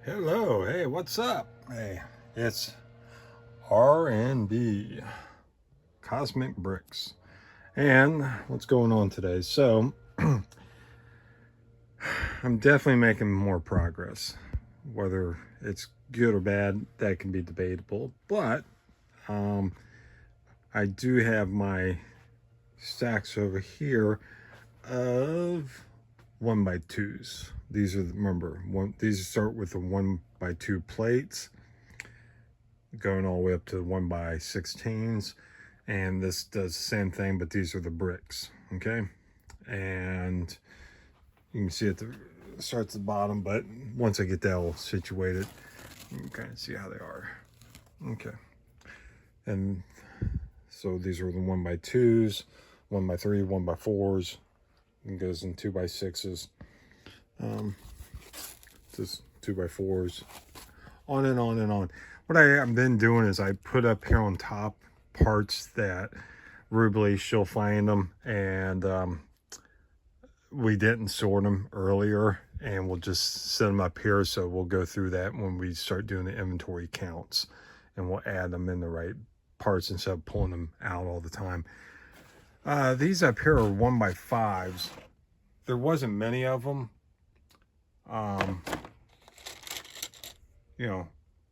Hello, hey, what's up? Hey, it's R&B Cosmic Bricks. And what's going on today? So, I'm definitely making more progress. Whether it's good or bad, that can be debatable. But I do have my stacks over here of 1x2s. These are, remember, these start with the 1x2 plates, going all the way up to 1x16s, and this does the same thing, but these are the bricks. Okay, and you can see it starts at the bottom, but once I get that all situated, you can kind of see how they are. Okay, and so these are the 1x2s, 1x3, 1x4s, and goes in 2x6s, just 2x4s, on and on and on. What I've been doing is I put up here on top parts that Rubly, she'll find them, and we didn't sort them earlier, and we'll just set them up here. So we'll go through that when we start doing the inventory counts, and we'll add them in the right parts instead of pulling them out all the time. These up here are 1x5s. There wasn't many of them, you know,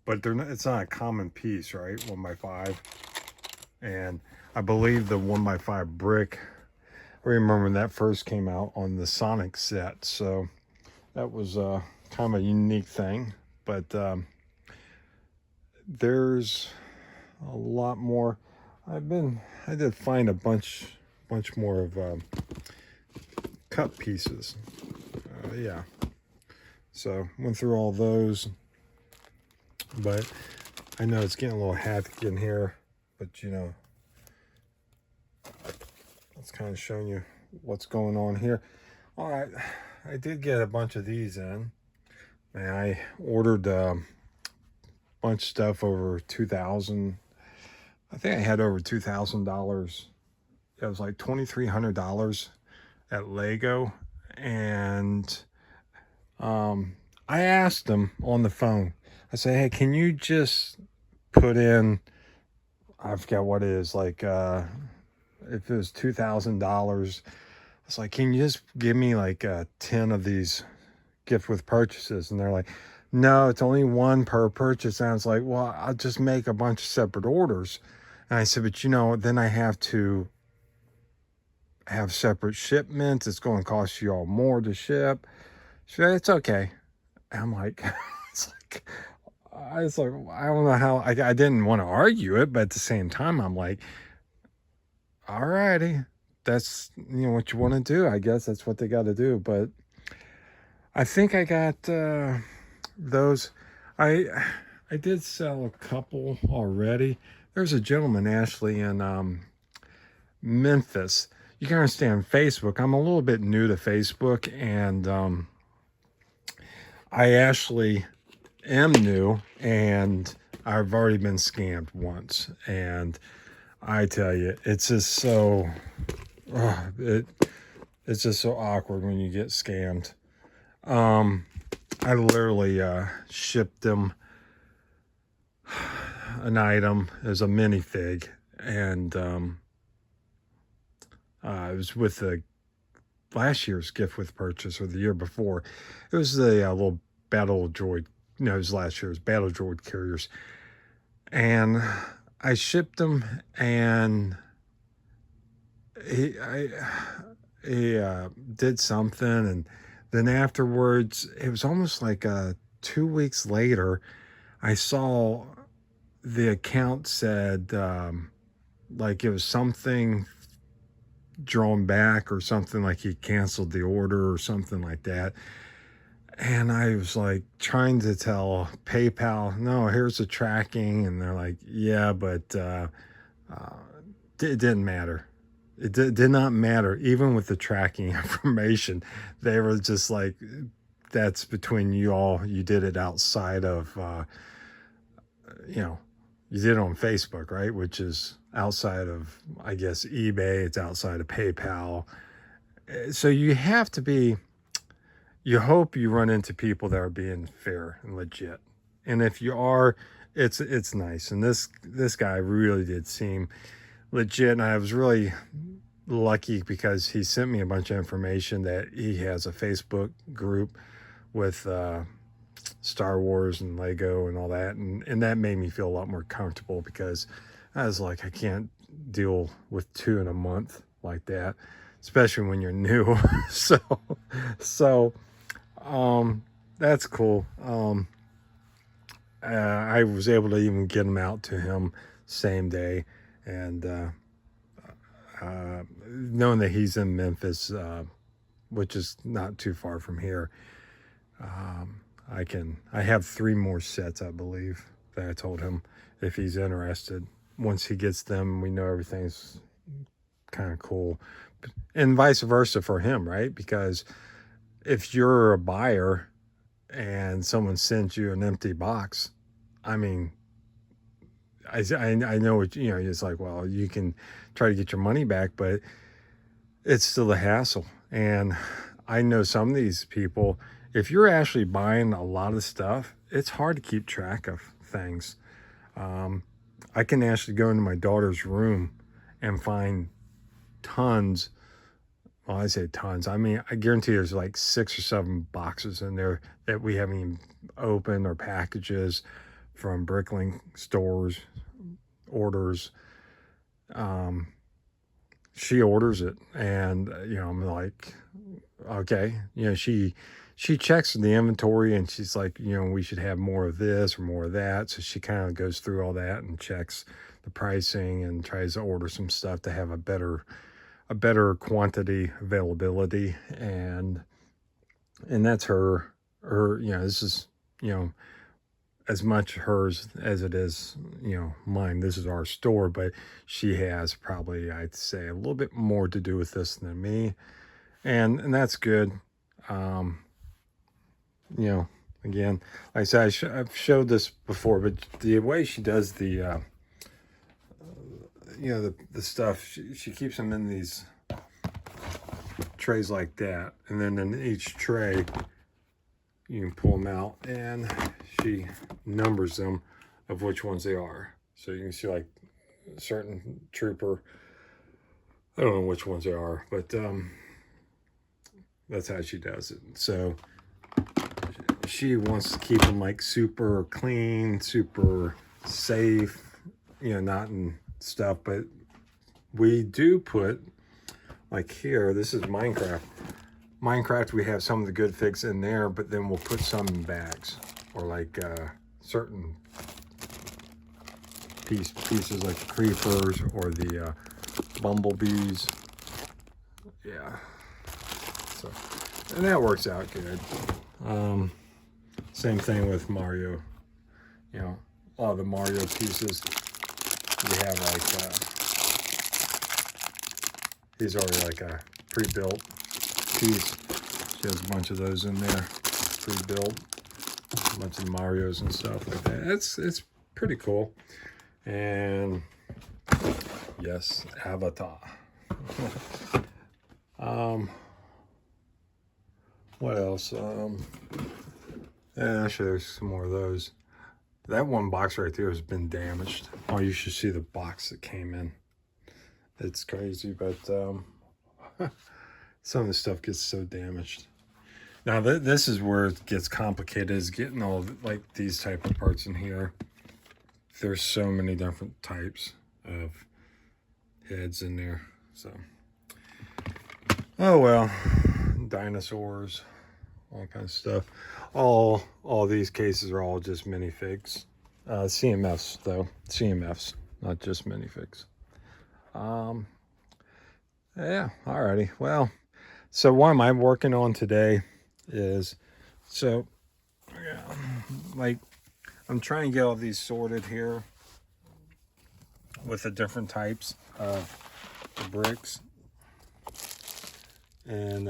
but they're not, it's not a common piece, right? 1x5. And I believe the 1x5 brick, I remember when that first came out on the Sonic set, so that was kind of a unique thing. But there's a lot more. I did find a bunch more of cut pieces. Yeah, so went through all those, but I know it's getting a little hectic in here, but you know, that's kind of showing you what's going on here. All right, I did get a bunch of these in, and I ordered a bunch of stuff over 2,000. I think I had over $2,000. It was like $2,300 at Lego, and I asked them on the phone. I said, "Hey, can you just put in, I forget what it is, like if it was $2,000, it's like, can you just give me like 10 of these gift with purchases?" And they're like, "No, it's only one per purchase." And I was like, "Well, I'll just make a bunch of separate orders." And I said, "But you know, then I have to have separate shipments. It's going to cost you all more to ship." She said, "It's okay." And I'm like, it's like, I was like, I don't know how, I didn't want to argue it, but at the same time, I'm like, all righty, that's, you know, what you want to do. I guess that's what they got to do. But I think I got those. I did sell a couple already. There's a gentleman, Ashley, in Memphis. You can understand Facebook. I'm a little bit new to Facebook, and I actually am new, and I've already been scammed once. And I tell you, it's just so, it's just so awkward when you get scammed. I literally shipped them an item as a minifig, and it was with the last year's gift with purchase, or the year before. It was the little battle droid. No, it was last year's battle droid carriers, and I shipped them, and he did something, and then afterwards, it was almost like 2 weeks later, I saw the account said like it was something drawn back or something, like he canceled the order or something like that. And I was like trying to tell PayPal, no, here's the tracking. And they're like, yeah, but it didn't matter. It did not matter. Even with the tracking information, they were just like, that's between you all. You did it outside of, you know, you did it on Facebook, right? Which is outside of, I guess, eBay. It's outside of PayPal. So you have to be, you hope you run into people that are being fair and legit. And if you are, it's nice. And this guy really did seem legit. And I was really lucky because he sent me a bunch of information that he has a Facebook group with Star Wars and Lego and all that. And that made me feel a lot more comfortable because I was like, I can't deal with 2 in a month like that, especially when you're new. so, so, that's cool. I was able to even get them out to him same day. And, knowing that he's in Memphis, which is not too far from here, I have 3 more sets, I believe, that I told him if he's interested. Once he gets them, we know everything's kind of cool. And vice versa for him, right? Because if you're a buyer and someone sends you an empty box, I mean, I know what, it's like, well, you can try to get your money back, but it's still a hassle. And I know some of these people, if you're actually buying a lot of stuff, it's hard to keep track of things. I can actually go into my daughter's room and find tons. Well, I say tons. I mean, I guarantee there's like 6 or 7 boxes in there that we haven't even opened, or packages from Bricklink stores, orders. She orders it, and I'm like, okay, she checks the inventory, and she's like, we should have more of this or more of that. So she kind of goes through all that and checks the pricing and tries to order some stuff to have a better quantity availability. And that's her, this is, as much hers as it is, mine. This is our store, but she has probably, I'd say, a little bit more to do with this than me. And that's good. Again, like I said, I've showed this before, but the way she does the, the stuff, she keeps them in these trays like that. And then in each tray, you can pull them out, and she numbers them of which ones they are. So you can see like a certain trooper, I don't know which ones they are, but that's how she does it. So she wants to keep them like super clean, super safe, not in stuff. But we do put, like here, this is Minecraft, we have some of the good figs in there, but then we'll put some in bags, or like certain pieces like the creepers or the bumblebees. Yeah. So, and that works out good. Same thing with Mario. All the Mario pieces, we have like, he's already like a pre-built piece. She has a bunch of those in there, pre-built, a bunch of Marios and stuff like that. It's pretty cool. And yes, Avatar. What else? Actually, there's some more of those. That one box right there has been damaged. Oh, you should see the box that came in. It's crazy, but some of the stuff gets so damaged. Now, this is where it gets complicated, is getting all like these type of parts in here. There's so many different types of heads in there. So, oh well, dinosaurs, all kinds of stuff. All these cases are all just minifigs. CMFs though, CMFs, not just minifigs. Yeah, alrighty. Well, so what am I working on today is, so yeah, like I'm trying to get all these sorted here with the different types of the bricks, and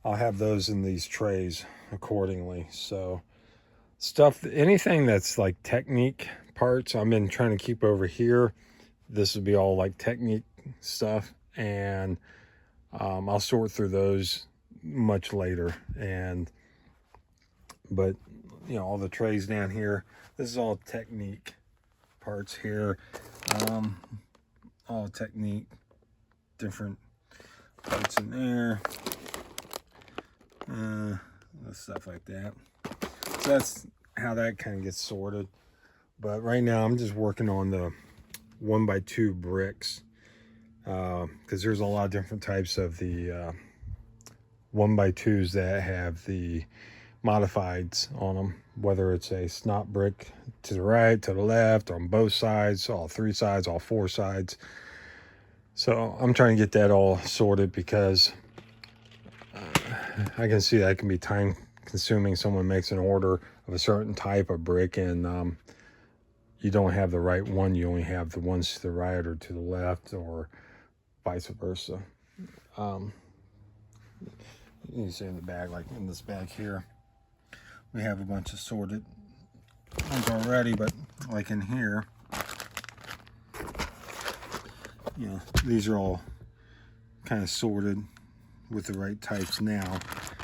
I'll have those in these trays accordingly. So anything that's like Technique parts, I've been trying to keep over here. This would be all like Technique stuff, and I'll sort through those much later. But you know, all the trays down here, this is all Technique parts here. All Technique, different parts in there, stuff like that. So that's how that kind of gets sorted. But right now I'm just working on the 1x2 bricks, because there's a lot of different types of the 1x2s that have the modifieds on them, whether it's a snot brick to the right, to the left, on both sides, all three sides, all four sides. So I'm trying to get that all sorted, because I can see that can be time consuming. Someone makes an order of a certain type of brick, and you don't have the right one. You only have the ones to the right or to the left, or vice versa. You can see in the bag, like in this bag here, we have a bunch of sorted ones already, but like in here, you know, these are all kind of sorted with the right types now.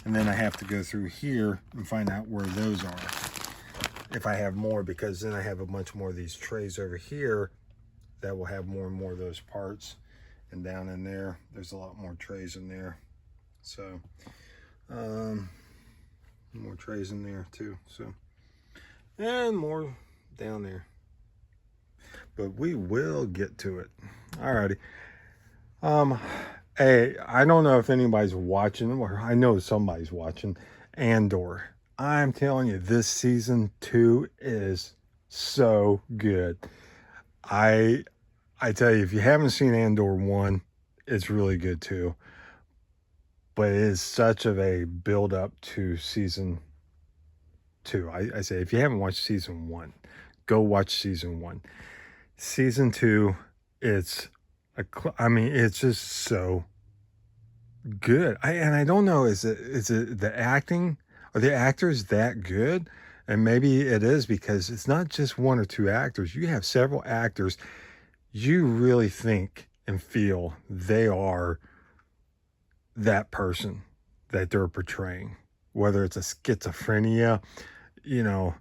And then I have to go through here and find out where those are, if I have more, because then I have a bunch more of these trays over here that will have more and more of those parts. And down in there, there's a lot more trays in there. So more trays in there too. So, and more down there. But we will get to it. Alrighty. Hey, I don't know if anybody's watching, or I know somebody's watching Andor. I'm telling you, this season 2 is so good. I tell you, if you haven't seen Andor 1, it's really good too. But it is such of a build up to season 2. I say, if you haven't watched season 1, go watch season 1. Season 2, it's just so good. I don't know, is it the acting? Are the actors that good? And maybe it is, because it's not just one or two actors. You have several actors. You really think and feel they are that person that they're portraying, whether it's a schizophrenia, you know,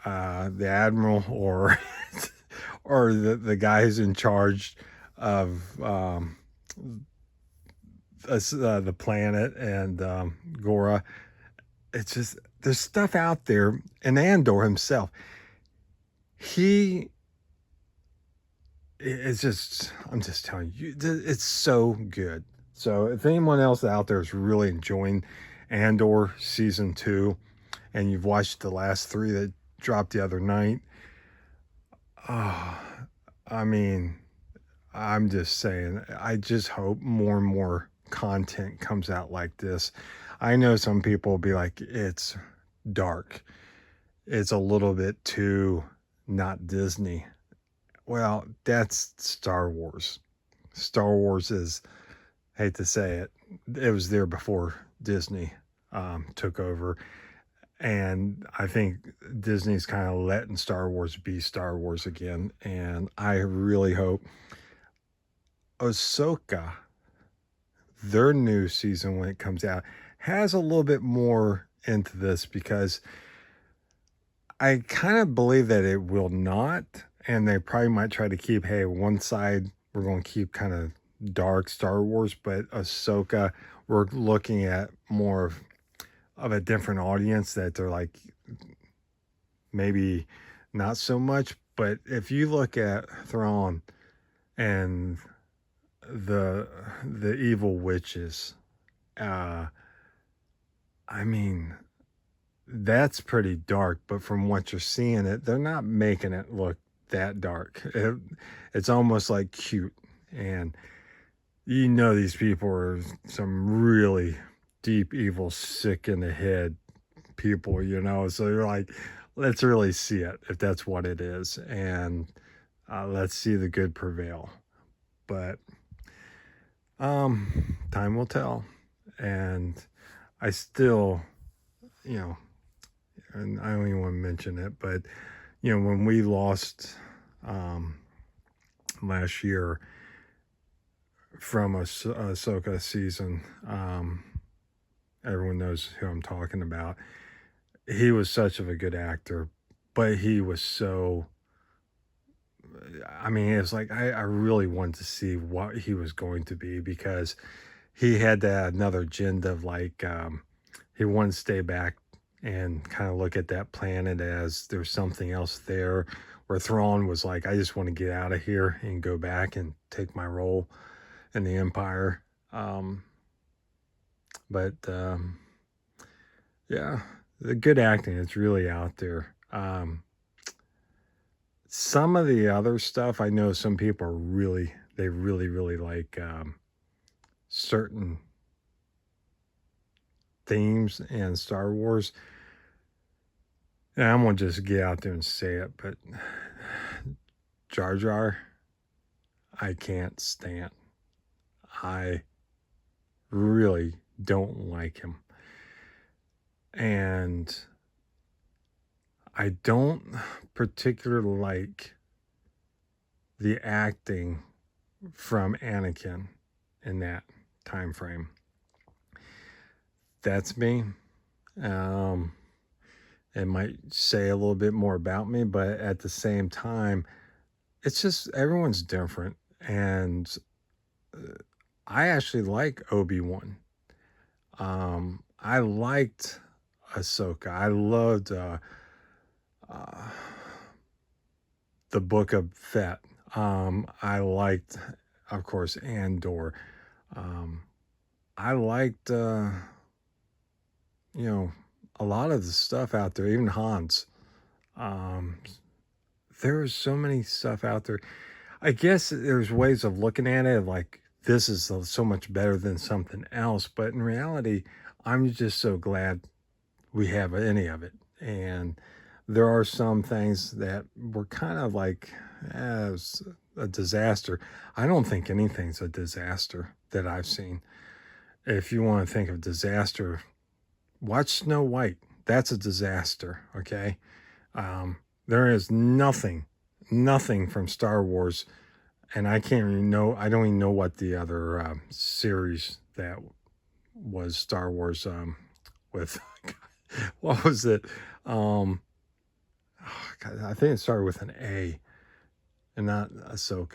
the admiral, or or the guy who's in charge of the planet, and Gora. It's just, there's stuff out there. And Andor himself, he is just, I'm just telling you, it's so good. So if anyone else out there is really enjoying Andor season 2, and you've watched the last 3 that dropped the other night, I mean, I'm just saying, I just hope more and more content comes out like this. I know some people will be like, it's dark, it's a little bit too not Disney. Well, that's Star Wars. Star Wars is, hate to say it, it was there before Disney took over. And I think Disney's kind of letting Star Wars be Star Wars again. And I really hope Ahsoka, their new season, when it comes out, has a little bit more into this, because I kind of believe that it will not. And they probably might try to keep, hey, one side we're going to keep kind of dark Star Wars, but Ahsoka, we're looking at more of a different audience, that they're like, maybe not so much. But if you look at Thrawn and the evil witches, I mean, that's pretty dark. But from what you're seeing, they're not making it look that dark. It's almost like cute. And you know, these people are some really deep, evil, sick in the head people, you know. So you're like, let's really see it, if that's what it is, and let's see the good prevail. But time will tell. And I still, you know, and I don't even want to mention it, but you know, when we lost last year from a Ahsoka season, Everyone knows who I'm talking about. He was such of a good actor, but he was so, I mean, it's like I really wanted to see what he was going to be because he had that another agenda of like he wanted to stay back and kind of look at that planet as there's something else there. Where Thrawn was like, I just want to get out of here and go back and take my role in the Empire. Um, but yeah, the good acting is really out there. Some of the other stuff, I know some people are really, they really, really like certain themes in Star Wars. And I'm gonna just get out there and say it, but Jar Jar, I can't stand. I really don't like him. And I don't particularly like the acting from Anakin in that time frame. That's me. Um, it might say a little bit more about me, but at the same time, it's just everyone's different. And I actually like Obi-Wan. I liked Ahsoka. I loved uh, the Book of Fett. I liked, of course, Andor. Um, I liked, you know, a lot of the stuff out there, even Hans. Um, there's so many stuff out there. I guess there's ways of looking at it like this is so much better than something else, but in reality, I'm just so glad we have any of it. And there are some things that were kind of like as a disaster. I don't think anything's a disaster that I've seen. If you want to think of disaster, watch Snow White. That's a disaster, okay? There is nothing from Star Wars, and I can't even know. I don't even know what the other series that was Star Wars with. What was it? Um, oh, God, I think it started with an A, and not Ahsoka.